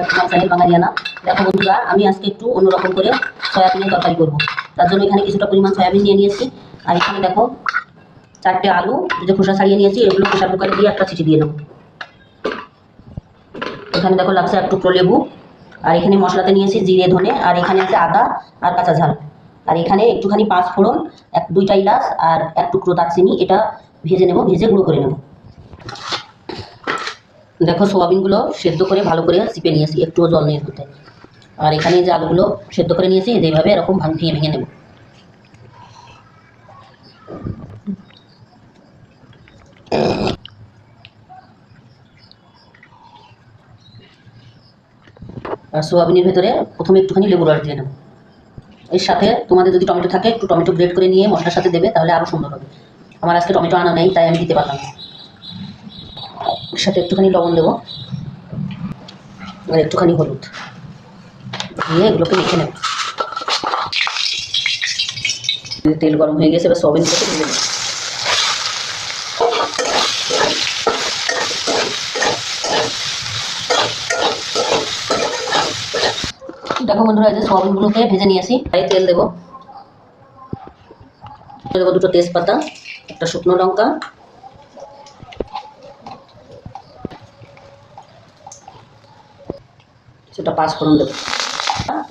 তোমার চ্যানেল বাঙালিয়ানা। দেখো বন্ধুরা, আমি আজকে একটু অন্যরকম করে সয়াবিনের তরকারি করবো। তার জন্য এখানে কিছুটা পরিমাণ সয়াবিন নিয়ে নিয়েছি। আর এখানে দেখো 4টে আলু যে খোসা ছাড়িয়ে নিয়েছি, এগুলো প্রেসার কুকারে দিয়ে একটা সিটি দিয়ে নেবো। এখানে দেখো লাগছে এক টুকরো লেবু। আর এখানে মশলাতে নিয়েছি জিরে ধনে, আর এখানে আছে আদা আর কাঁচা ঝাল। আর এখানে একটুখানি 5 ফোড়ন, 2টা এলাচ আর 1 টুকরো দারচিনি। এটা ভেজে নেব, ভেজে গুঁড়ো করে নেব। দেখো সোয়াবিনগুলো সেদ্ধ করে ভালো করে চিপে নিয়েছি, একটুও জল নেই হতে। আর এখানে যে আলুগুলো সেদ্ধ করে নিয়েছি, এইভাবে এরকম ভেঙে ভেঙে নেব। আর সোয়াবিনের ভেতরে প্রথমে একটুখানি লেবুর রস দিয়ে নেব। এর সাথে তোমাদের যদি টমেটো থাকে, একটু টমেটো গ্রেট করে নিয়ে মশলার সাথে দেবে, তাহলে আরও সুন্দর হবে। আমার আজকে টমেটো আনা নেই, তাই আমি দিতে পারলাম না। এর সাথে একটুখানি লবণ দেবো আর একটুখানি হলুদ দিয়ে এগুলোকে মেখে নেব। তেল গরম হয়ে গেছে, এবার সোয়াবিনগুলোকে দিয়ে দেবো। দেখো বন্ধুরা, এই যে সোয়াবিনগুলোকে ভেজে নিয়েছি। তাই তেল দেবো। দেবো 2টো তেজপাতা, একটা শুকনো লঙ্কা, সেটা 5 ফোড়ন দেবো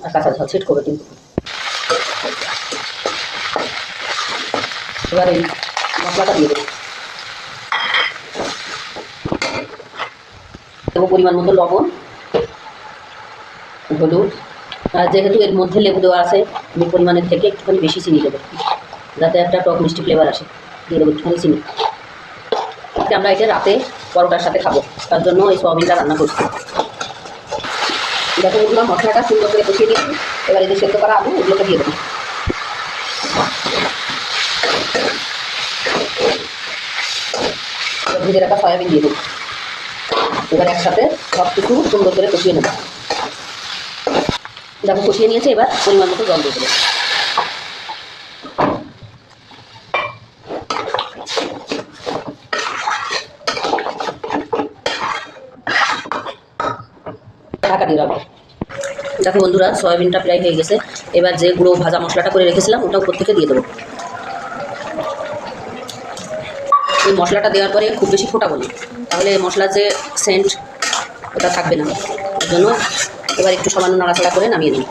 আর কাঁচা ঝাল ছেট করে কিন্তু। এবার এই মশলাটা দিয়ে দেবো। দেবো পরিমাণ মতো লবণ, হলুদ। আর যেহেতু এর মধ্যে লেবু দেওয়া আছে, আমি পরিমাণের থেকে একটুখানি বেশি চিনি দেবো, যাতে একটা টক মিষ্টি ফ্লেভার আসে। দিয়ে দেবো একটুখানি চিনি। আমরা এটা রাতে পরোটার সাথে খাবো, তার জন্য এই সোয়াবিনটা রান্না করছি। দেখো বন্ধুরা, মশলাটা সুন্দর করে কষিয়ে দিচ্ছি। এবার এদের সেদ্ধ করা আলু এগুলোকে দিয়ে দেবো। ভেজে রাখা সয়াবিন দিয়ে দেবো। এবার একসাথে সব কিছু সুন্দর করে কষিয়ে নেব। দেখো কষিয়ে নিয়েছে, এবার পরিমাণ মতো জল দিয়ে দেবো। ঢাকা দিয়ে রাখবো। দেখো বন্ধুরা, সয়াবিনটা প্রায় হয়ে গেছে। এবার যে গুঁড়ো ভাজা মশলাটা করে রেখেছিলাম, ওটা উপর থেকে দিয়ে দেবো। এই মশলাটা দেওয়ার পরে খুব বেশি ফোটাবো না, তাহলে মশলার যে সেন্ট ওটা থাকবে না। ওর জন্য এবার একটু সামান্য নাড়াচাড়া করে নামিয়ে দিই।